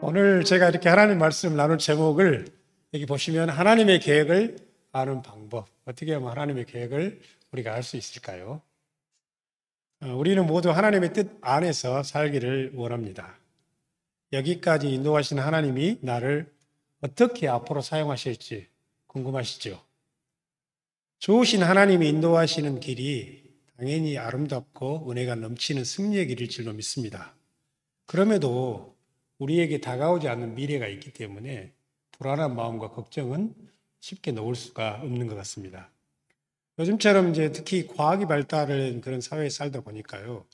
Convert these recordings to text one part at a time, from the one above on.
오늘 제가 이렇게 하나님 말씀 나눌 제목을 여기 보시면 하나님의 계획을 아는 방법. 어떻게 하면 하나님의 계획을 우리가 알 수 있을까요? 우리는 모두 하나님의 뜻 안에서 살기를 원합니다. 여기까지 인도하신 하나님이 나를 어떻게 앞으로 사용하실지 궁금하시죠? 좋으신 하나님이 인도하시는 길이 당연히 아름답고 은혜가 넘치는 승리의 길일 줄로 믿습니다. 그럼에도 우리에게 다가오지 않는 미래가 있기 때문에 불안한 마음과 걱정은 쉽게 놓을 수가 없는 것 같습니다. 요즘처럼 이제 특히 과학이 발달한 그런 사회에 살다 보니까요.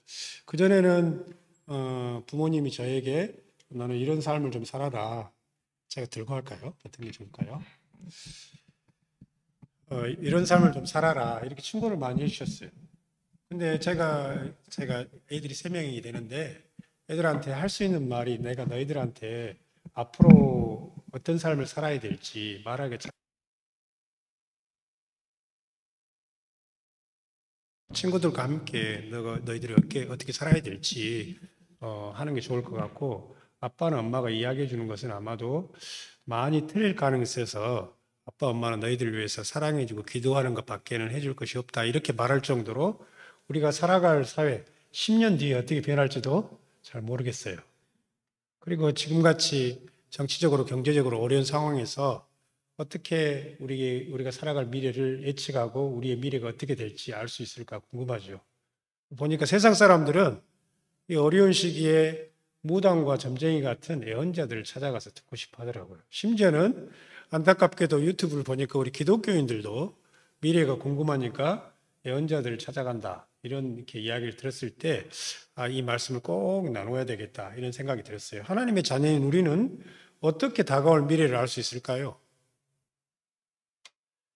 그전에는 부모님이 저에게 너는 이런 삶을 좀 살아라. 제가 들고 할까요? 어떤 게 좋을까요? 이런 삶을 좀 살아라. 이렇게 충고를 많이 해주셨어요. 근데 제가 애들이 3명이 되는데 애들한테 할 수 있는 말이 내가 너희들한테 앞으로 어떤 삶을 살아야 될지 말하기 참 친구들과 함께 너희들이 어떻게 살아야 될지 하는 게 좋을 것 같고 아빠는 엄마가 이야기해 주는 것은 아마도 많이 틀릴 가능성이 있어서 아빠 엄마는 너희들을 위해서 사랑해 주고 기도하는 것밖에는 해줄 것이 없다 이렇게 말할 정도로 우리가 살아갈 사회 10년 뒤에 어떻게 변할지도 잘 모르겠어요. 그리고 지금같이 정치적으로 경제적으로 어려운 상황에서 어떻게 우리가 살아갈 미래를 예측하고 우리의 미래가 어떻게 될지 알 수 있을까 궁금하죠. 보니까 세상 사람들은 이 어려운 시기에 무당과 점쟁이 같은 예언자들을 찾아가서 듣고 싶어 하더라고요. 심지어는 안타깝게도 유튜브를 보니까 우리 기독교인들도 미래가 궁금하니까 예언자들을 찾아간다. 이렇게 이야기를 들었을 때, 이 말씀을 꼭 나눠야 되겠다. 이런 생각이 들었어요. 하나님의 자녀인 우리는 어떻게 다가올 미래를 알 수 있을까요?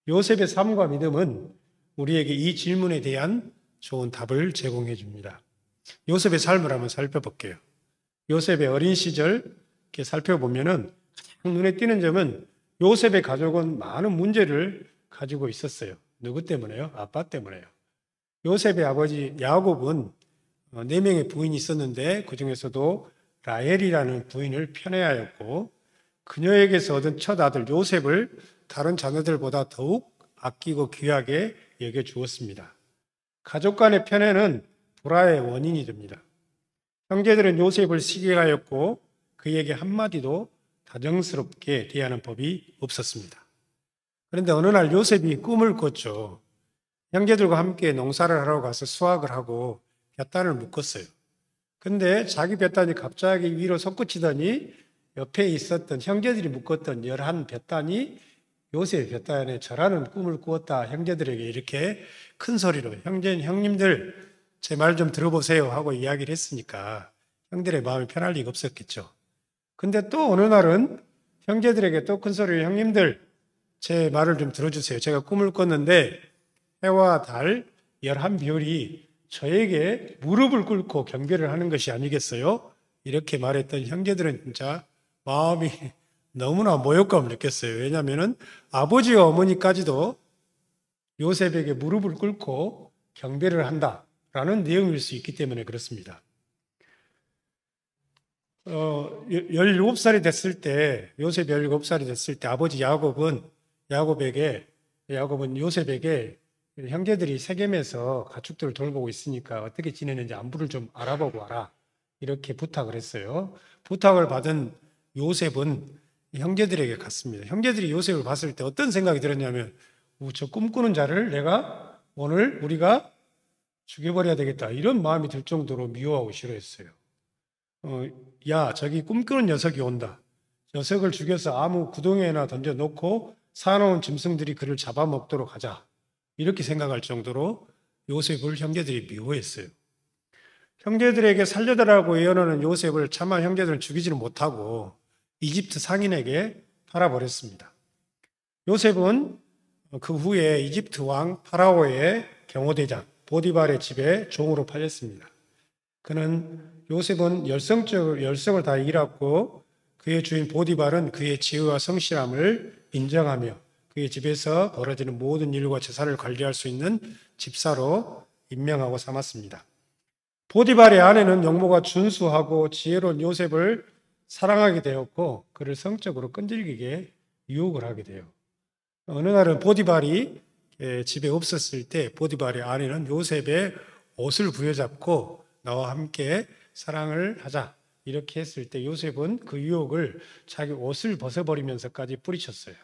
요셉의 삶과 믿음은 우리에게 이 질문에 대한 좋은 답을 제공해 줍니다. 요셉의 삶을 한번 살펴볼게요. 요셉의 어린 시절 이렇게 살펴보면은 가장 눈에 띄는 점은 요셉의 가족은 많은 문제를 가지고 있었어요. 누구 때문에요? 아빠 때문에요. 요셉의 아버지 야곱은 4명의 부인이 있었는데 그 중에서도 라헬이라는 부인을 편애하였고 그녀에게서 얻은 첫 아들 요셉을 다른 자녀들보다 더욱 아끼고 귀하게 여겨주었습니다. 가족 간의 편애는 불화의 원인이 됩니다. 형제들은 요셉을 시기하였고 그에게 한마디도 다정스럽게 대하는 법이 없었습니다. 그런데 어느 날 요셉이 꿈을 꿨죠. 형제들과 함께 농사를 하러 가서 수확을 하고 볕단을 묶었어요. 근데 자기 볕단이 갑자기 위로 솟구치더니 옆에 있었던 형제들이 묶었던 11 볕단이 요셉의 볕단에 절하는 꿈을 꾸었다. 형제들에게 이렇게 큰 소리로 형님들 제 말 좀 들어보세요 하고 이야기를 했으니까 형들의 마음이 편할 리가 없었겠죠. 근데 또 어느 날은 형제들에게 또 큰 소리로 형님들 제 말을 좀 들어주세요. 제가 꿈을 꿨는데 해와 달 11별이 저에게 무릎을 꿇고 경배를 하는 것이 아니겠어요? 이렇게 말했던 형제들은 진짜 마음이 너무나 모욕감을 느꼈어요. 왜냐하면 아버지와 어머니까지도 요셉에게 무릎을 꿇고 경배를 한다라는 내용일 수 있기 때문에 그렇습니다. 17살이 됐을 때, 요셉이 17살이 됐을 때 아버지 야곱은 요셉에게 형제들이 세겜에서 가축들을 돌보고 있으니까 어떻게 지내는지 안부를 좀 알아보고 와라. 이렇게 부탁을 했어요. 부탁을 받은 요셉은 형제들에게 갔습니다. 형제들이 요셉을 봤을 때 어떤 생각이 들었냐면, 저 꿈꾸는 자를 내가 오늘 우리가 죽여버려야 되겠다. 이런 마음이 들 정도로 미워하고 싫어했어요. 야, 저기 꿈꾸는 녀석이 온다. 녀석을 죽여서 아무 구덩이에나 던져놓고 사나운 짐승들이 그를 잡아먹도록 하자. 이렇게 생각할 정도로 요셉을 형제들이 미워했어요. 형제들에게 살려달라고 예언하는 요셉을 차마 형제들은 죽이지는 못하고 이집트 상인에게 팔아버렸습니다. 요셉은 그 후에 이집트 왕 파라오의 경호대장 보디발의 집에 종으로 팔렸습니다. 요셉은 열성을 다 잃었고 그의 주인 보디발은 그의 지혜와 성실함을 인정하며 그의 집에서 벌어지는 모든 일과 재산을 관리할 수 있는 집사로 임명하고 삼았습니다. 보디발의 아내는 용모가 준수하고 지혜로운 요셉을 사랑하게 되었고 그를 성적으로 끈질기게 유혹을 하게 돼요. 어느 날은 보디발이 집에 없었을 때 보디발의 아내는 요셉의 옷을 부여잡고 나와 함께 사랑을 하자 이렇게 했을 때 요셉은 그 유혹을 자기 옷을 벗어버리면서까지 뿌리쳤어요.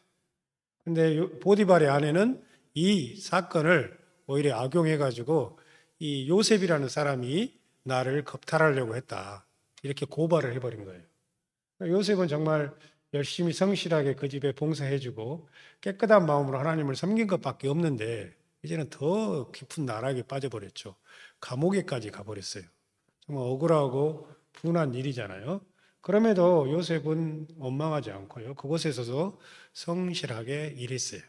근데 보디발의 아내는 이 사건을 오히려 악용해가지고 이 요셉이라는 사람이 나를 겁탈하려고 했다. 이렇게 고발을 해버린 거예요. 요셉은 정말 열심히 성실하게 그 집에 봉사해주고 깨끗한 마음으로 하나님을 섬긴 것밖에 없는데 이제는 더 깊은 나락에 빠져버렸죠. 감옥에까지 가버렸어요. 정말 억울하고 분한 일이잖아요. 그럼에도 요셉은 원망하지 않고요. 그곳에서도 성실하게 일했어요.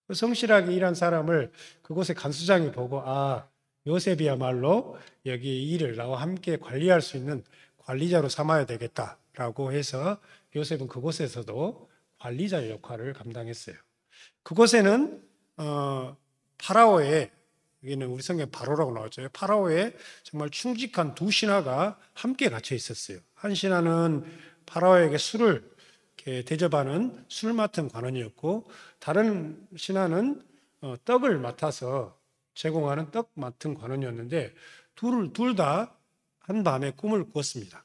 그 성실하게 일한 사람을 그곳의 간수장이 보고 요셉이야말로 여기 일을 나와 함께 관리할 수 있는 관리자로 삼아야 되겠다라고 해서 요셉은 그곳에서도 관리자의 역할을 감당했어요. 그곳에는 파라오의 여기는 우리 성경 바로라고 나왔죠. 파라오의 정말 충직한 두 신하가 함께 갇혀 있었어요. 한 신하는 파라오에게 술을 이렇게 대접하는 술 맡은 관원이었고 다른 신하는 떡을 맡아서 제공하는 떡 맡은 관원이었는데 둘 다 한밤에 꿈을 꾸었습니다.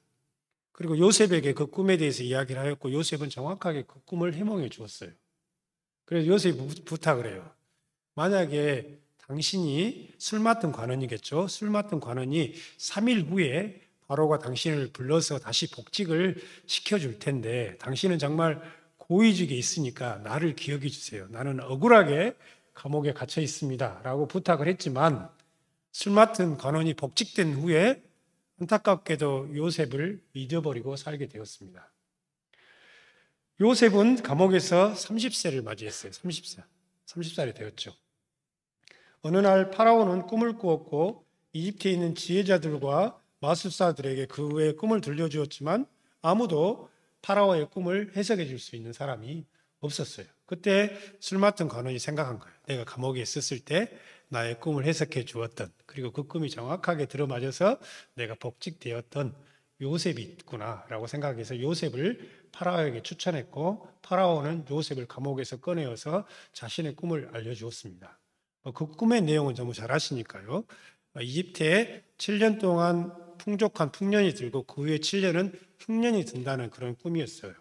그리고 요셉에게 그 꿈에 대해서 이야기를 하였고 요셉은 정확하게 그 꿈을 해몽해 주었어요. 그래서 요셉이 부탁을 해요. 만약에 당신이 술 맡은 관원이겠죠. 술 맡은 관원이 3일 후에 바로가 당신을 불러서 다시 복직을 시켜줄 텐데 당신은 정말 고위직에 있으니까 나를 기억해 주세요. 나는 억울하게 감옥에 갇혀 있습니다. 라고 부탁을 했지만 술 맡은 관원이 복직된 후에 안타깝게도 요셉을 잊어버리고 살게 되었습니다. 요셉은 감옥에서 30세를 맞이했어요. 30살이 되었죠. 어느 날 파라오는 꿈을 꾸었고 이집트에 있는 지혜자들과 마술사들에게 그의 꿈을 들려주었지만 아무도 파라오의 꿈을 해석해 줄 수 있는 사람이 없었어요. 그때 술 맡은 관원이 생각한 거예요. 내가 감옥에 있었을 때 나의 꿈을 해석해 주었던 그리고 그 꿈이 정확하게 들어맞아서 내가 복직되었던 요셉이 있구나라고 생각해서 요셉을 파라오에게 추천했고 파라오는 요셉을 감옥에서 꺼내어서 자신의 꿈을 알려주었습니다. 그 꿈의 내용은 너무 잘 아시니까요. 이집트에 7년 동안 풍족한 풍년이 들고 그 후에 7년은 흉년이 든다는 그런 꿈이었어요.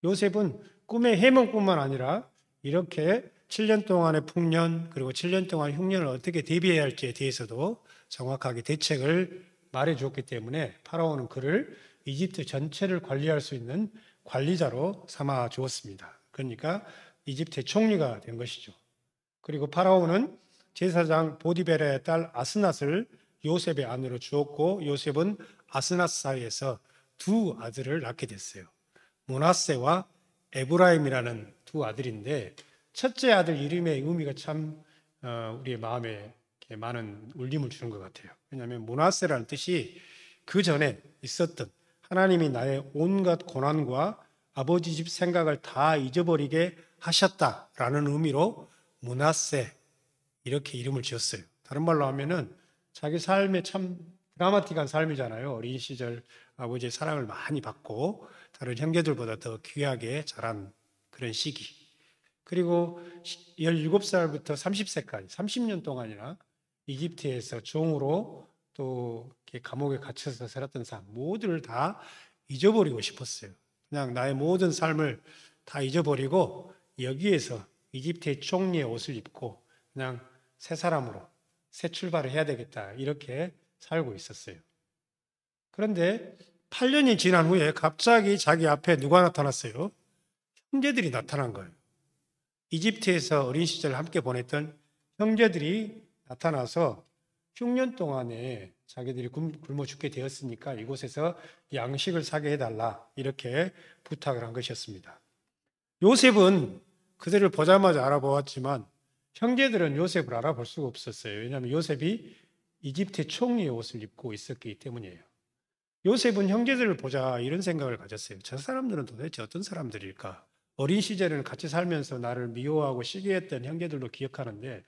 요셉은 꿈의 해몽뿐만 아니라 이렇게 7년 동안의 풍년 그리고 7년 동안 흉년을 어떻게 대비해야 할지에 대해서도 정확하게 대책을 말해주었기 때문에 파라오는 그를 이집트 전체를 관리할 수 있는 관리자로 삼아 주었습니다. 그러니까 이집트의 총리가 된 것이죠. 그리고 파라오는 제사장 보디베라의 딸 아스낫을 요셉의 아내로 주었고 요셉은 아스낫 사이에서 두 아들을 낳게 됐어요. 므낫세와 에브라임이라는 두 아들인데 첫째 아들 이름의 의미가 참 우리의 마음에 많은 울림을 주는 것 같아요. 왜냐하면 므낫세라는 뜻이 그 전에 있었던 하나님이 나의 온갖 고난과 아버지 집 생각을 다 잊어버리게 하셨다라는 의미로 므낫세 이렇게 이름을 지었어요. 다른 말로 하면은 자기 삶에 참 드라마틱한 삶이잖아요. 어린 시절 아버지의 사랑을 많이 받고 다른 형제들보다 더 귀하게 자란 그런 시기. 그리고 17살부터 30세까지 30년 동안이나 이집트에서 종으로 또 감옥에 갇혀서 살았던 삶 모두를 다 잊어버리고 싶었어요. 그냥 나의 모든 삶을 다 잊어버리고 여기에서 이집트의 총리의 옷을 입고 그냥 새 사람으로 새 출발을 해야 되겠다 이렇게 살고 있었어요. 그런데 8년이 지난 후에 갑자기 자기 앞에 누가 나타났어요? 형제들이 나타난 거예요. 이집트에서 어린 시절을 함께 보냈던 형제들이 나타나서 흉년 동안에 자기들이 굶어 죽게 되었으니까 이곳에서 양식을 사게 해달라 이렇게 부탁을 한 것이었습니다. 요셉은 그들을 보자마자 알아보았지만 형제들은 요셉을 알아볼 수가 없었어요. 왜냐하면 요셉이 이집트의 총리의 옷을 입고 있었기 때문이에요. 요셉은 형제들을 보자 이런 생각을 가졌어요. 저 사람들은 도대체 어떤 사람들일까? 어린 시절에는 같이 살면서 나를 미워하고 시기했던 형제들도 기억하는데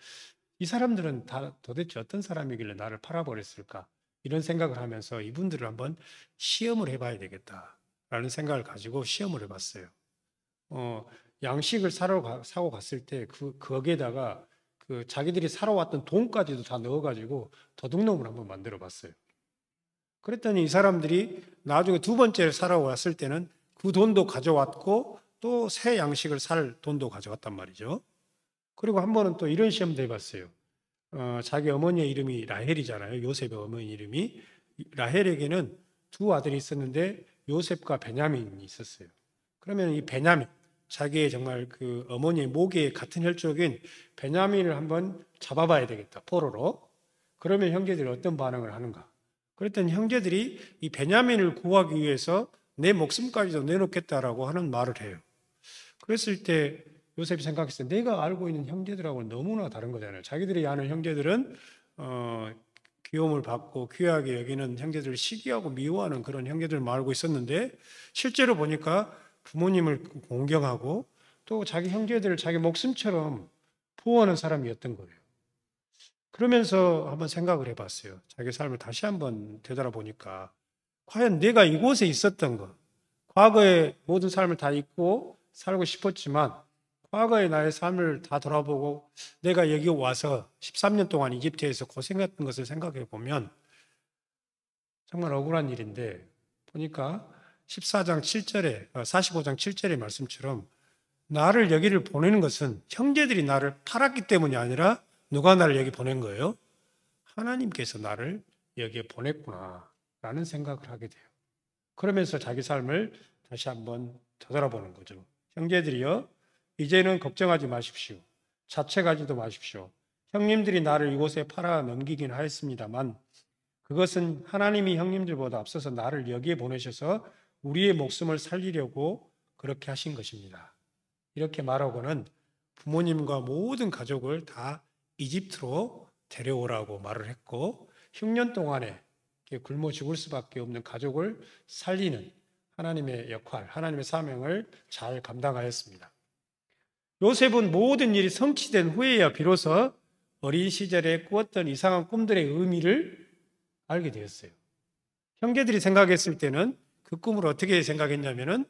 이 사람들은 다 도대체 어떤 사람이길래 나를 팔아버렸을까? 이런 생각을 하면서 이분들을 한번 시험을 해봐야 되겠다. 라는 생각을 가지고 시험을 해봤어요. 양식을 사고 갔을 때 거기에다가 자기들이 사러 왔던 돈까지도 다 넣어가지고 도둑놈을 한번 만들어 봤어요. 그랬더니 이 사람들이 나중에 두 번째를 사러 왔을 때는 그 돈도 가져왔고 또 새 양식을 살 돈도 가져왔단 말이죠. 그리고 한 번은 또 이런 시험도 해봤어요. 자기 어머니의 이름이 라헬이잖아요. 요셉의 어머니 이름이. 라헬에게는 두 아들이 있었는데 요셉과 베냐민이 있었어요. 그러면 이 베냐민, 자기의 정말 그 어머니의 목에 같은 혈족인 베냐민을 한번 잡아봐야 되겠다. 포로로. 그러면 형제들이 어떤 반응을 하는가? 그랬더니 형제들이 이 베냐민을 구하기 위해서 내 목숨까지도 내놓겠다라고 하는 말을 해요. 그랬을 때 요셉이 생각했어요. 내가 알고 있는 형제들하고는 너무나 다른 거잖아요. 자기들이 아는 형제들은 귀여움을 받고 귀하게 여기는 형제들을 시기하고 미워하는 그런 형제들을 알고 있었는데 실제로 보니까 부모님을 공경하고 또 자기 형제들을 자기 목숨처럼 보호하는 사람이었던 거예요. 그러면서 한번 생각을 해봤어요. 자기 삶을 다시 한번 되돌아보니까 과연 내가 이곳에 있었던 것, 과거의 모든 삶을 다 잊고 살고 싶었지만 과거의 나의 삶을 다 돌아보고 내가 여기 와서 13년 동안 이집트에서 고생했던 것을 생각해 보면 정말 억울한 일인데 보니까 14장 7절에 45장 7절의 말씀처럼 나를 여기를 보내는 것은 형제들이 나를 팔았기 때문이 아니라 누가 나를 여기 보낸 거예요? 하나님께서 나를 여기에 보냈구나 라는 생각을 하게 돼요. 그러면서 자기 삶을 다시 한번 되돌아보는 거죠. 형제들이여 이제는 걱정하지 마십시오. 자책하지도 마십시오. 형님들이 나를 이곳에 팔아 넘기긴 하였습니다만 그것은 하나님이 형님들보다 앞서서 나를 여기에 보내셔서 우리의 목숨을 살리려고 그렇게 하신 것입니다. 이렇게 말하고는 부모님과 모든 가족을 다 이집트로 데려오라고 말을 했고 6년 동안에 굶어 죽을 수밖에 없는 가족을 살리는 하나님의 역할, 하나님의 사명을 잘 감당하였습니다. 요셉은 모든 일이 성취된 후에야 비로소 어린 시절에 꾸었던 이상한 꿈들의 의미를 알게 되었어요. 형제들이 생각했을 때는 그 꿈을 어떻게 생각했냐면은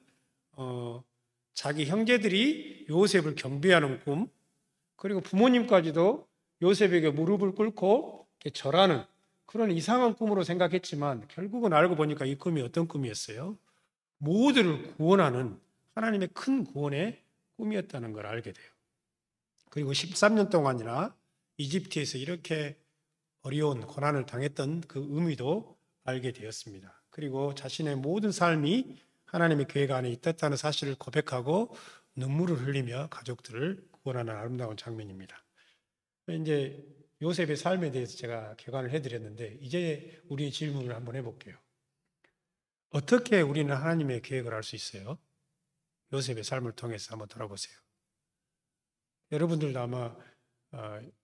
자기 형제들이 요셉을 경배하는 꿈, 그리고 부모님까지도 요셉에게 무릎을 꿇고 절하는 그런 이상한 꿈으로 생각했지만 결국은 알고 보니까 이 꿈이 어떤 꿈이었어요? 모두를 구원하는 하나님의 큰 구원의 꿈이었다는 걸 알게 돼요. 그리고 13년 동안이나 이집트에서 이렇게 어려운 고난을 당했던 그 의미도 알게 되었습니다. 그리고 자신의 모든 삶이 하나님의 계획 안에 있었다는 사실을 고백하고 눈물을 흘리며 가족들을 구원하는 아름다운 장면입니다. 이제 요셉의 삶에 대해서 제가 개관을 해드렸는데 이제 우리의 질문을 한번 해볼게요. 어떻게 우리는 하나님의 계획을 알 수 있어요? 요셉의 삶을 통해서 한번 돌아보세요. 여러분들도 아마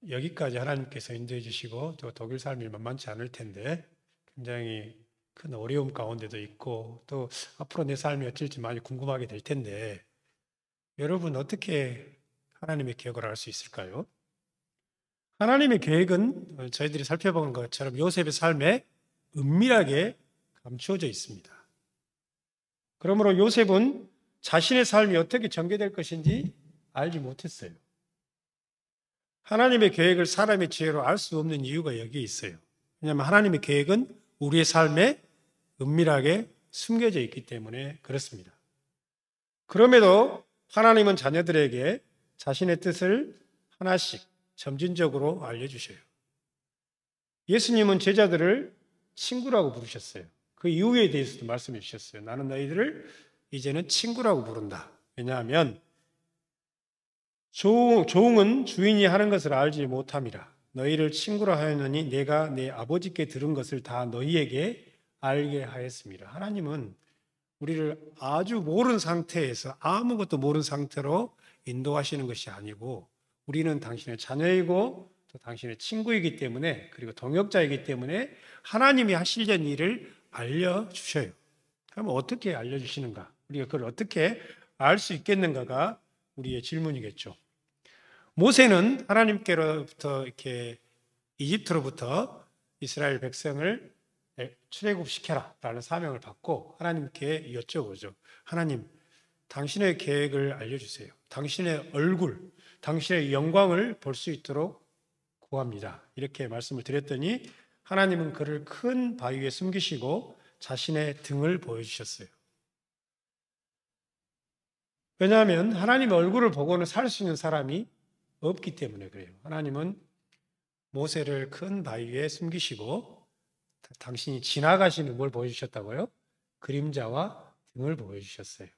여기까지 하나님께서 인도해 주시고 또 독일 삶이 만만치 않을 텐데 굉장히 큰 어려움 가운데도 있고 또 앞으로 내 삶이 어쩔지 많이 궁금하게 될 텐데 여러분 어떻게 하나님의 계획을 알 수 있을까요? 하나님의 계획은 저희들이 살펴본 것처럼 요셉의 삶에 은밀하게 감추어져 있습니다. 그러므로 요셉은 자신의 삶이 어떻게 전개될 것인지 알지 못했어요. 하나님의 계획을 사람의 지혜로 알 수 없는 이유가 여기에 있어요. 왜냐하면 하나님의 계획은 우리의 삶에 은밀하게 숨겨져 있기 때문에 그렇습니다. 그럼에도 하나님은 자녀들에게 자신의 뜻을 하나씩 점진적으로 알려주셔요. 예수님은 제자들을 친구라고 부르셨어요. 그 이유에 대해서도 말씀해 주셨어요. 나는 너희들을 이제는 친구라고 부른다. 왜냐하면 종은 주인이 하는 것을 알지 못함이라. 너희를 친구라 하였느니 내가 내 아버지께 들은 것을 다 너희에게 알게 하였습니다. 하나님은 우리를 아주 모르는 상태에서 아무것도 모르는 상태로 인도하시는 것이 아니고 우리는 당신의 자녀이고 또 당신의 친구이기 때문에 그리고 동역자이기 때문에 하나님이 하시려는 일을 알려주셔요. 그러면 어떻게 알려주시는가? 우리가 그걸 어떻게 알 수 있겠는가가 우리의 질문이겠죠. 모세는 하나님께로부터 이렇게 이집트로부터 이스라엘 백성을 출애굽시켜라 라는 사명을 받고 하나님께 여쭤보죠. 하나님, 당신의 계획을 알려주세요. 당신의 얼굴, 당신의 영광을 볼 수 있도록 구합니다. 이렇게 말씀을 드렸더니 하나님은 그를 큰 바위에 숨기시고 자신의 등을 보여주셨어요. 왜냐하면 하나님의 얼굴을 보고는 살 수 있는 사람이 없기 때문에 그래요. 하나님은 모세를 큰 바위에 숨기시고 당신이 지나가시는 뭘 보여주셨다고요? 그림자와 등을 보여주셨어요.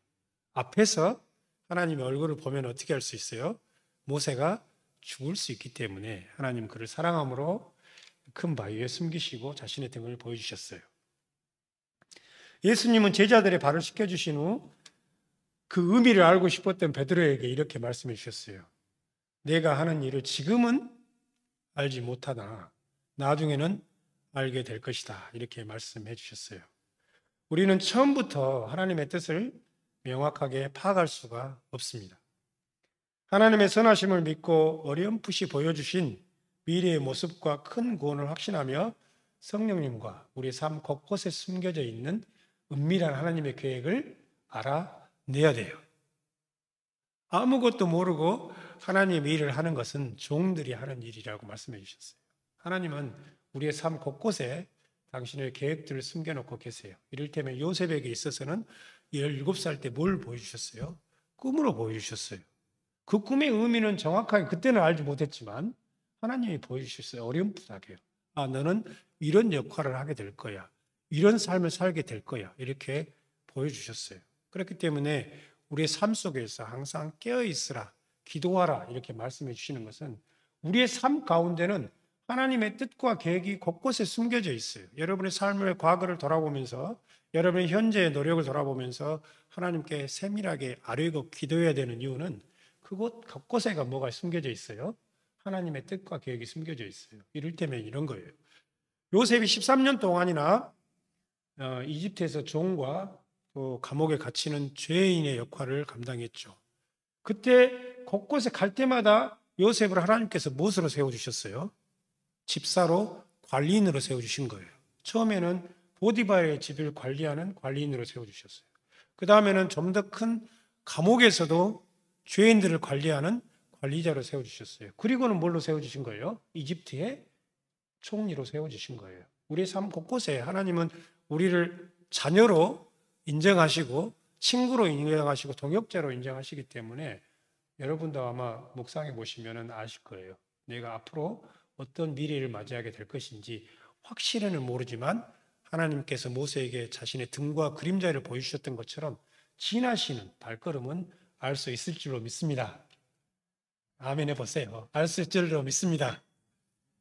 앞에서 하나님의 얼굴을 보면 어떻게 할 수 있어요? 모세가 죽을 수 있기 때문에 하나님 그를 사랑함으로 큰 바위에 숨기시고 자신의 등을 보여주셨어요. 예수님은 제자들의 발을 씻겨주신 후 그 의미를 알고 싶었던 베드로에게 이렇게 말씀해 주셨어요. 내가 하는 일을 지금은 알지 못하나 나중에는 알게 될 것이다. 이렇게 말씀해 주셨어요. 우리는 처음부터 하나님의 뜻을 명확하게 파악할 수가 없습니다. 하나님의 선하심을 믿고 어렴풋이 보여주신 미래의 모습과 큰 구원을 확신하며 성령님과 우리 삶 곳곳에 숨겨져 있는 은밀한 하나님의 계획을 알아내야 돼요. 아무것도 모르고 하나님의 일을 하는 것은 종들이 하는 일이라고 말씀해 주셨어요. 하나님은 우리의 삶 곳곳에 당신의 계획들을 숨겨놓고 계세요. 이를테면 요셉에게 있어서는 17살 때 뭘 보여주셨어요? 꿈으로 보여주셨어요. 그 꿈의 의미는 정확하게 그때는 알지 못했지만 하나님이 보여주셨어요. 어렴풋하게요. 아, 너는 이런 역할을 하게 될 거야. 이런 삶을 살게 될 거야. 이렇게 보여주셨어요. 그렇기 때문에 우리의 삶 속에서 항상 깨어있으라, 기도하라 이렇게 말씀해 주시는 것은 우리의 삶 가운데는 하나님의 뜻과 계획이 곳곳에 숨겨져 있어요. 여러분의 삶의 과거를 돌아보면서 여러분의 현재의 노력을 돌아보면서 하나님께 세밀하게 아뢰고 기도해야 되는 이유는 그곳 곳곳에가 뭐가 숨겨져 있어요? 하나님의 뜻과 계획이 숨겨져 있어요. 이를테면 이런 거예요. 요셉이 13년 동안이나 이집트에서 종과 또 감옥에 갇히는 죄인의 역할을 감당했죠. 그때 곳곳에 갈 때마다 요셉을 하나님께서 무엇으로 세워주셨어요? 집사로 관리인으로 세워주신 거예요. 처음에는 보디발의 집을 관리하는 관리인으로 세워주셨어요. 그 다음에는 좀 더 큰 감옥에서도 죄인들을 관리하는 관리자로 세워주셨어요. 그리고는 뭘로 세워주신 거예요? 이집트의 총리로 세워주신 거예요. 우리의 삶 곳곳에 하나님은 우리를 자녀로 인정하시고 친구로 인정하시고 동역자로 인정하시기 때문에 여러분도 아마 묵상해 보시면 아실 거예요. 내가 앞으로 어떤 미래를 맞이하게 될 것인지 확실히는 모르지만 하나님께서 모세에게 자신의 등과 그림자를 보여주셨던 것처럼 지나시는 발걸음은 알 수 있을 줄로 믿습니다. 아멘 해보세요. 알 수 있을 줄로 믿습니다.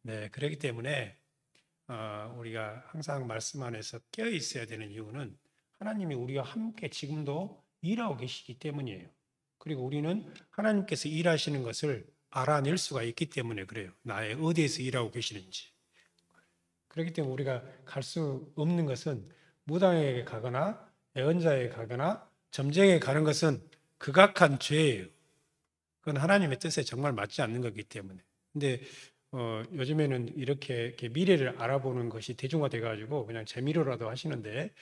네, 그렇기 때문에 우리가 항상 말씀 안에서 깨어 있어야 되는 이유는 하나님이 우리와 함께 지금도 일하고 계시기 때문이에요. 그리고 우리는 하나님께서 일하시는 것을 알아낼 수가 있기 때문에 그래요. 나의 어디에서 일하고 계시는지. 그렇기 때문에 우리가 갈 수 없는 것은 무당에게 가거나 예언자에게 가거나 점쟁이에 가는 것은 극악한 죄예요. 그건 하나님의 뜻에 정말 맞지 않는 거기 때문에. 근데 요즘에는 이렇게 미래를 알아보는 것이 대중화돼 가지고 그냥 재미로라도 하시는데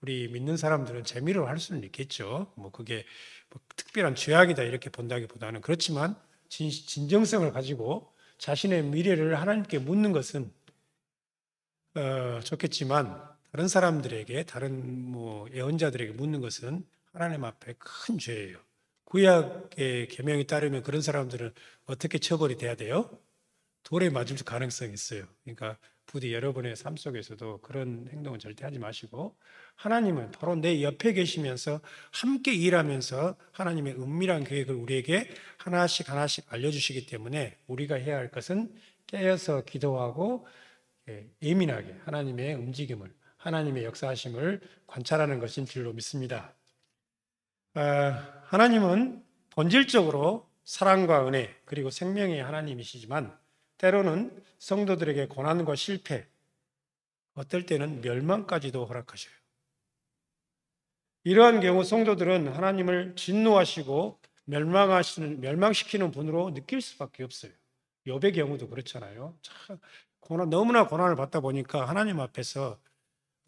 우리 믿는 사람들은 재미로 할 수는 있겠죠. 뭐 그게 뭐 특별한 죄악이다 이렇게 본다기보다는 그렇지만 진정성을 가지고 자신의 미래를 하나님께 묻는 것은 좋겠지만 다른 사람들에게 다른 뭐 예언자들에게 묻는 것은 하나님 앞에 큰 죄예요. 구약의 계명에 따르면 그런 사람들은 어떻게 처벌이 돼야 돼요? 돌에 맞을 가능성이 있어요. 그러니까 부디 여러분의 삶 속에서도 그런 행동은 절대 하지 마시고 하나님은 바로 내 옆에 계시면서 함께 일하면서 하나님의 은밀한 계획을 우리에게 하나씩 하나씩 알려주시기 때문에 우리가 해야 할 것은 깨어서 기도하고 예민하게 하나님의 움직임을 하나님의 역사하심을 관찰하는 것인 줄로 믿습니다. 하나님은 본질적으로 사랑과 은혜 그리고 생명의 하나님이시지만 때로는 성도들에게 고난과 실패, 어떨 때는 멸망까지도 허락하셔요. 이러한 경우 성도들은 하나님을 진노하시고 멸망시키는 분으로 느낄 수밖에 없어요. 욥의 경우도 그렇잖아요. 참 너무나 고난을 받다 보니까 하나님 앞에서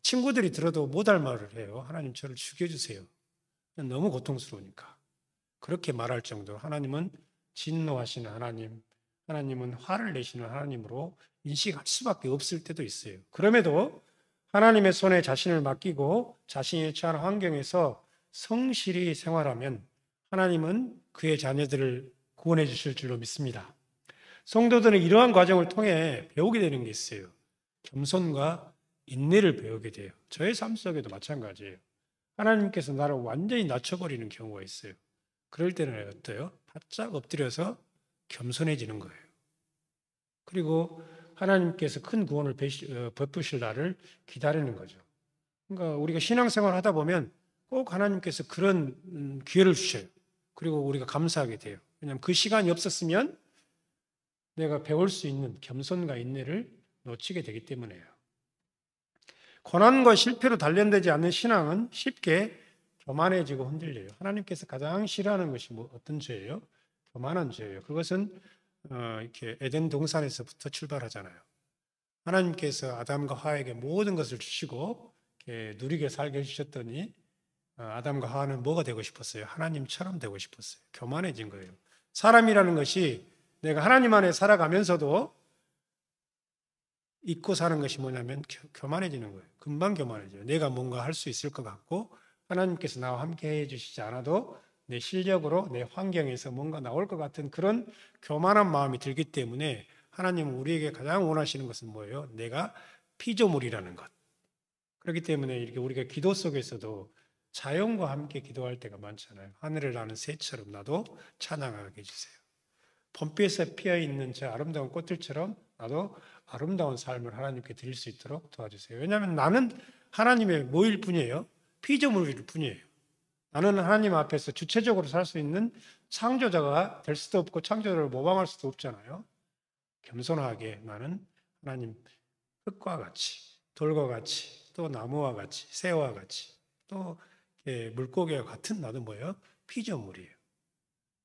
친구들이 들어도 못할 말을 해요. 하나님 저를 죽여주세요. 너무 고통스러우니까. 그렇게 말할 정도로 하나님은 진노하시는 하나님, 하나님은 화를 내시는 하나님으로 인식할 수밖에 없을 때도 있어요. 그럼에도 하나님의 손에 자신을 맡기고 자신이 처한 환경에서 성실히 생활하면 하나님은 그의 자녀들을 구원해 주실 줄로 믿습니다. 성도들은 이러한 과정을 통해 배우게 되는 게 있어요. 겸손과 인내를 배우게 돼요. 저의 삶 속에도 마찬가지예요. 하나님께서 나를 완전히 낮춰버리는 경우가 있어요. 그럴 때는 어때요? 바짝 엎드려서 겸손해지는 거예요. 그리고 하나님께서 큰 구원을 베푸실 날을 기다리는 거죠. 그러니까 우리가 신앙생활 하다 보면 꼭 하나님께서 그런 기회를 주셔요. 그리고 우리가 감사하게 돼요. 왜냐하면 그 시간이 없었으면 내가 배울 수 있는 겸손과 인내를 놓치게 되기 때문에요. 고난과 실패로 단련되지 않는 신앙은 쉽게 교만해지고 흔들려요. 하나님께서 가장 싫어하는 것이 어떤 죄예요? 교만한 죄예요. 그것은 이렇게 에덴 동산에서부터 출발하잖아요. 하나님께서 아담과 하와에게 모든 것을 주시고 이렇게 누리게 살게 해주셨더니 아담과 하와는 뭐가 되고 싶었어요? 하나님처럼 되고 싶었어요. 교만해진 거예요. 사람이라는 것이 내가 하나님 안에 살아가면서도 잊고 사는 것이 뭐냐면 교만해지는 거예요. 금방 교만해져요. 내가 뭔가 할 수 있을 것 같고 하나님께서 나와 함께 해주시지 않아도 내 실력으로 내 환경에서 뭔가 나올 것 같은 그런 교만한 마음이 들기 때문에 하나님은 우리에게 가장 원하시는 것은 뭐예요? 내가 피조물이라는 것. 그렇기 때문에 이렇게 우리가 기도 속에서도 자연과 함께 기도할 때가 많잖아요. 하늘을 나는 새처럼 나도 찬양하게 해주세요. 봄비에서 피어있는 저 아름다운 꽃들처럼 나도 아름다운 삶을 하나님께 드릴 수 있도록 도와주세요. 왜냐하면 나는 하나님의 뭐일 뿐이에요? 피조물일 뿐이에요. 나는 하나님 앞에서 주체적으로 살 수 있는 창조자가 될 수도 없고 창조자를 모방할 수도 없잖아요. 겸손하게 나는 하나님 흙과 같이 돌과 같이 또 나무와 같이 새와 같이 또 물고기와 같은 나도 뭐예요? 피조물이에요.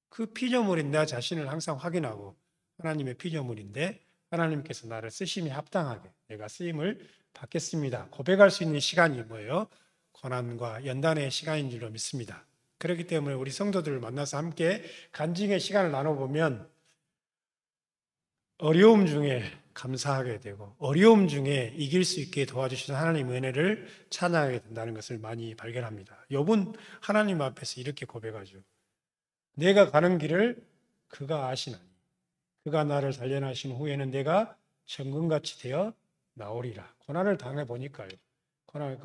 그 피조물인 내 자신을 항상 확인하고 하나님의 피조물인데 하나님께서 나를 쓰심이 합당하게 내가 쓰임을 받겠습니다. 고백할 수 있는 시간이 뭐예요? 고난과 연단의 시간인 줄로 믿습니다. 그렇기 때문에 우리 성도들을 만나서 함께 간증의 시간을 나눠보면 어려움 중에 감사하게 되고 어려움 중에 이길 수 있게 도와주시는 하나님의 은혜를 찬양하게 된다는 것을 많이 발견합니다. 욥은 하나님 앞에서 이렇게 고백하죠. 내가 가는 길을 그가 아시나니 그가 나를 단련하신 후에는 내가 정금같이 되어 나오리라. 고난을 당해보니까요.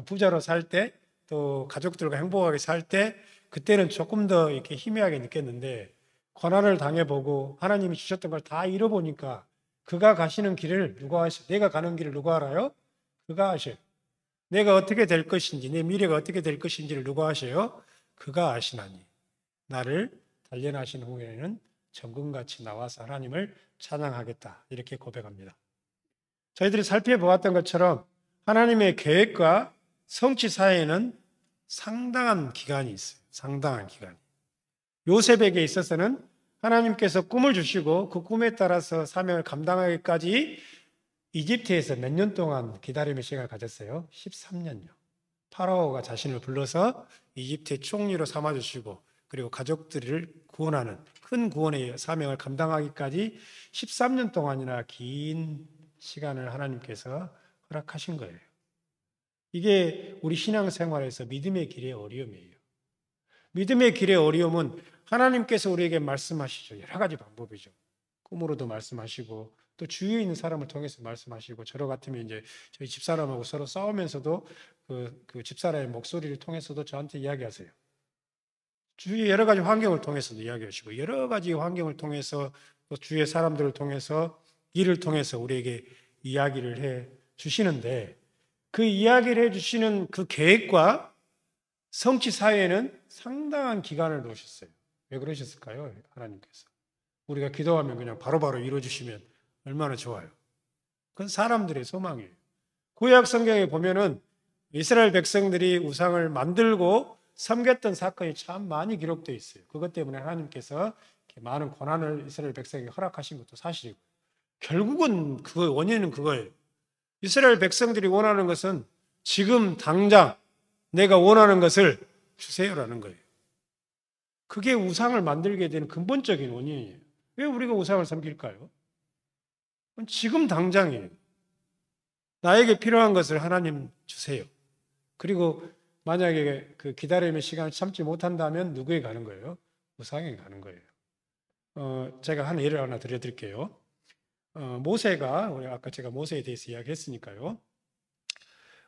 부자로 살 때 또 가족들과 행복하게 살 때 그때는 조금 더 이렇게 희미하게 느꼈는데 고난을 당해보고 하나님이 주셨던 걸 다 잃어보니까 그가 가시는 길을 누가 아셔? 내가 가는 길을 누가 알아요? 그가 아셔요. 내가 어떻게 될 것인지 내 미래가 어떻게 될 것인지를 누가 아셔요? 그가 아시나니 나를 단련하신 후에는 정금같이 나와서 하나님을 찬양하겠다 이렇게 고백합니다. 저희들이 살펴보았던 것처럼 하나님의 계획과 성취 사이에는 상당한 기간이 있어요. 상당한 기간. 요셉에게 있어서는 하나님께서 꿈을 주시고 그 꿈에 따라서 사명을 감당하기까지 이집트에서 몇 년 동안 기다림의 시간을 가졌어요? 13년요. 파라오가 자신을 불러서 이집트의 총리로 삼아주시고 그리고 가족들을 구원하는 큰 구원의 사명을 감당하기까지 13년 동안이나 긴 시간을 하나님께서 허락하신 거예요. 이게 우리 신앙생활에서 믿음의 길의 어려움이에요. 믿음의 길의 어려움은 하나님께서 우리에게 말씀하시죠. 여러 가지 방법이죠. 꿈으로도 말씀하시고 또 주위에 있는 사람을 통해서 말씀하시고 저러 같으면 이제 저희 집사람하고 서로 싸우면서도 그 집사람의 목소리를 통해서도 저한테 이야기하세요. 주위의 여러 가지 환경을 통해서도 이야기하시고 여러 가지 환경을 통해서 또 주위의 사람들을 통해서 일을 통해서 우리에게 이야기를 해 주시는데 그 이야기를 해 주시는 그 계획과 성취 사이에는 상당한 기간을 놓으셨어요. 왜 그러셨을까요? 하나님께서. 우리가 기도하면 그냥 바로바로 이루어주시면 얼마나 좋아요. 그건 사람들의 소망이에요. 구약 성경에 보면은 이스라엘 백성들이 우상을 만들고 섬겼던 사건이 참 많이 기록되어 있어요. 그것 때문에 하나님께서 많은 고난을 이스라엘 백성에게 허락하신 것도 사실이고 결국은 원인은 그거예요. 이스라엘 백성들이 원하는 것은 지금 당장 내가 원하는 것을 주세요라는 거예요. 그게 우상을 만들게 되는 근본적인 원인이에요. 왜 우리가 우상을 섬길까요? 지금 당장이에요. 나에게 필요한 것을 하나님 주세요. 그리고 만약에 그 기다림의 시간을 참지 못한다면 누구에 가는 거예요? 우상에 가는 거예요. 제가 한 예를 하나 들려드릴게요. 모세가, 아까 제가 모세에 대해서 이야기했으니까요.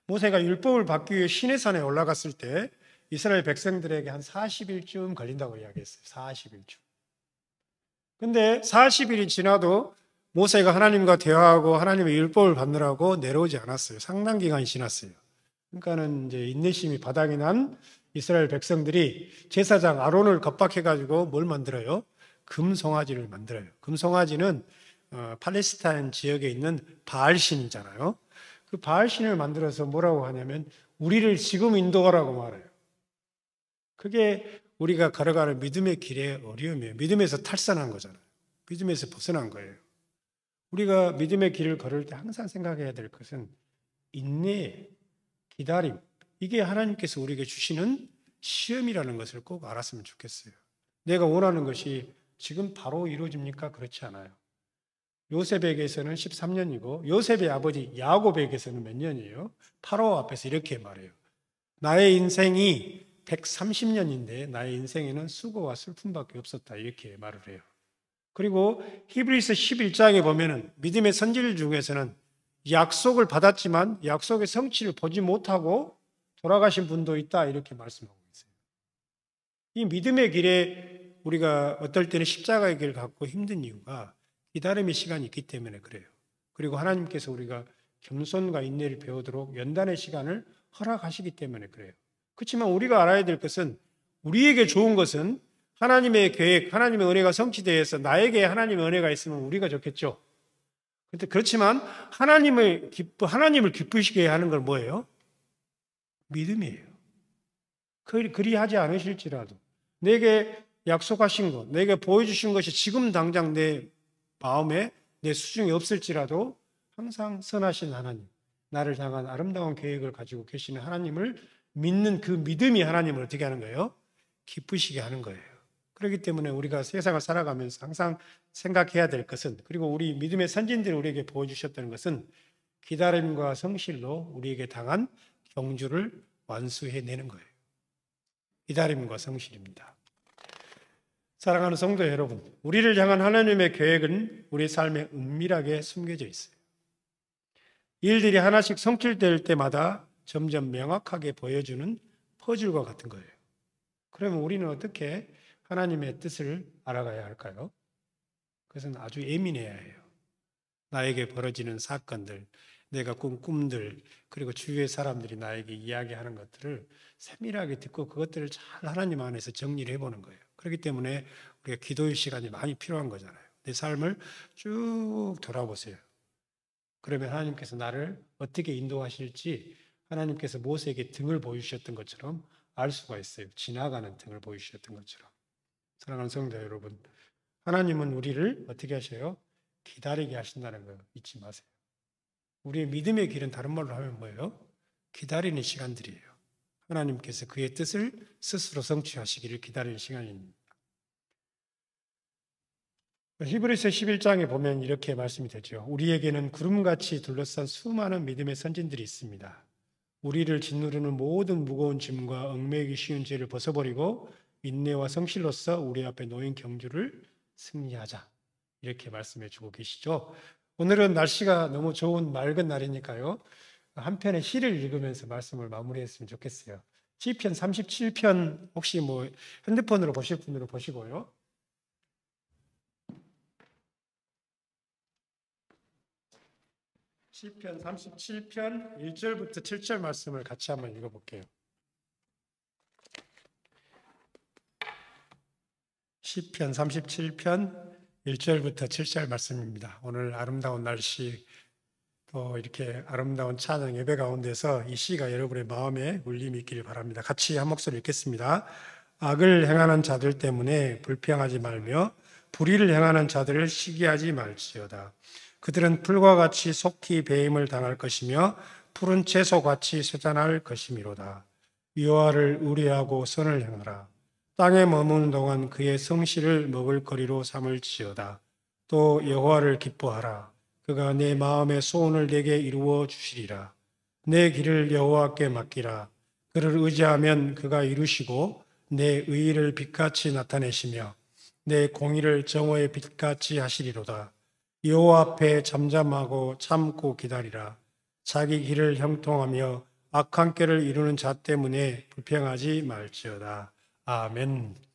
모세가 율법을 받기 위해 시내산에 올라갔을 때 이스라엘 백성들에게 한 40일쯤 걸린다고 이야기했어요. 40일쯤. 근데 40일이 지나도 모세가 하나님과 대화하고 하나님의 율법을 받느라고 내려오지 않았어요. 상당 기간이 지났어요. 그러니까는 이제 인내심이 바닥이 난 이스라엘 백성들이 제사장 아론을 겁박해가지고 뭘 만들어요? 금송아지를 만들어요. 금송아지는 팔레스타인 지역에 있는 바알신이잖아요. 그 바알신을 만들어서 뭐라고 하냐면 우리를 지금 인도하라고 말해요. 그게 우리가 걸어가는 믿음의 길의 어려움이에요. 믿음에서 탈선한 거잖아요. 믿음에서 벗어난 거예요. 우리가 믿음의 길을 걸을 때 항상 생각해야 될 것은 인내, 기다림. 이게 하나님께서 우리에게 주시는 시험이라는 것을 꼭 알았으면 좋겠어요. 내가 원하는 것이 지금 바로 이루어집니까? 그렇지 않아요. 요셉에게서는 13년이고 요셉의 아버지 야곱에게서는 몇 년이에요? 파라오 앞에서 이렇게 말해요. 나의 인생이 130년인데 나의 인생에는 수고와 슬픔밖에 없었다. 이렇게 말을 해요. 그리고 히브리서 11장에 보면은 믿음의 선지자 중에서는 약속을 받았지만 약속의 성취를 보지 못하고 돌아가신 분도 있다. 이렇게 말씀하고 있어요. 이 믿음의 길에 우리가 어떨 때는 십자가의 길을 갖고 힘든 이유가 기다림의 시간이 있기 때문에 그래요. 그리고 하나님께서 우리가 겸손과 인내를 배우도록 연단의 시간을 허락하시기 때문에 그래요. 그렇지만 우리가 알아야 될 것은 우리에게 좋은 것은 하나님의 계획, 하나님의 은혜가 성취되어서 나에게 하나님의 은혜가 있으면 우리가 좋겠죠. 그렇지만 하나님을 기쁘시게 하는 건 뭐예요? 믿음이에요. 그리하지 않으실지라도 내게 약속하신 것, 내게 보여주신 것이 지금 당장 내 마음에 내 수중에 없을지라도 항상 선하신 하나님, 나를 향한 아름다운 계획을 가지고 계시는 하나님을 믿는 그 믿음이 하나님을 어떻게 하는 거예요? 기쁘시게 하는 거예요. 그렇기 때문에 우리가 세상을 살아가면서 항상 생각해야 될 것은, 그리고 우리 믿음의 선진들이 우리에게 보여주셨다는 것은 기다림과 성실로 우리에게 당한 경주를 완수해내는 거예요. 기다림과 성실입니다. 사랑하는 성도 여러분, 우리를 향한 하나님의 계획은 우리 삶에 은밀하게 숨겨져 있어요. 일들이 하나씩 성취될 때마다 점점 명확하게 보여주는 퍼즐과 같은 거예요. 그러면 우리는 어떻게 하나님의 뜻을 알아가야 할까요? 그것은 아주 예민해야 해요. 나에게 벌어지는 사건들, 내가 꾼 꿈들, 그리고 주위의 사람들이 나에게 이야기하는 것들을 세밀하게 듣고 그것들을 잘 하나님 안에서 정리를 해보는 거예요. 그렇기 때문에 우리가 기도의 시간이 많이 필요한 거잖아요. 내 삶을 쭉 돌아보세요. 그러면 하나님께서 나를 어떻게 인도하실지 하나님께서 모세에게 등을 보여주셨던 것처럼 알 수가 있어요. 지나가는 등을 보여주셨던 것처럼. 사랑하는 성도 여러분, 하나님은 우리를 어떻게 하셔요? 기다리게 하신다는 거 잊지 마세요. 우리의 믿음의 길은 다른 말로 하면 뭐예요? 기다리는 시간들이에요. 하나님께서 그의 뜻을 스스로 성취하시기를 기다리는 시간입니다. 히브리서 11장에 보면 이렇게 말씀이 되죠. 우리에게는 구름같이 둘러싼 수많은 믿음의 선진들이 있습니다. 우리를 짓누르는 모든 무거운 짐과 얽매이기 쉬운 죄를 벗어버리고 인내와 성실로서 우리 앞에 놓인 경주를 승리하자. 이렇게 말씀해 주고 계시죠. 오늘은 날씨가 너무 좋은 맑은 날이니까요. 한 편의 시를 읽으면서 말씀을 마무리했으면 좋겠어요. 시편 37편 혹시 핸드폰으로 보실 분들은 보시고요. 시편 37편 1절부터 7절 말씀을 같이 한번 읽어볼게요. 시편 37편 1절부터 7절 말씀입니다. 오늘 아름다운 날씨 또 이렇게 아름다운 찬양 예배 가운데서 이 시가 여러분의 마음에 울림이 있기를 바랍니다. 같이 한 목소리 읽겠습니다. 악을 행하는 자들 때문에 불평하지 말며 불의를 행하는 자들을 시기하지 말지어다. 그들은 풀과 같이 속히 배임을 당할 것이며 푸른 채소같이 쇠잔할 것이미로다. 여호와를 의뢰하고 선을 행하라. 땅에 머무는 동안 그의 성실을 먹을 거리로 삼을지어다. 또 여호와를 기뻐하라. 그가 내 마음의 소원을 내게 이루어 주시리라. 내 길을 여호와께 맡기라. 그를 의지하면 그가 이루시고 내 의의를 빛같이 나타내시며 내 공의를 정오의 빛같이 하시리로다. 여호와 앞에 잠잠하고 참고 기다리라. 자기 길을 형통하며 악한 꾀를 이루는 자 때문에 불평하지 말지어다. 아멘.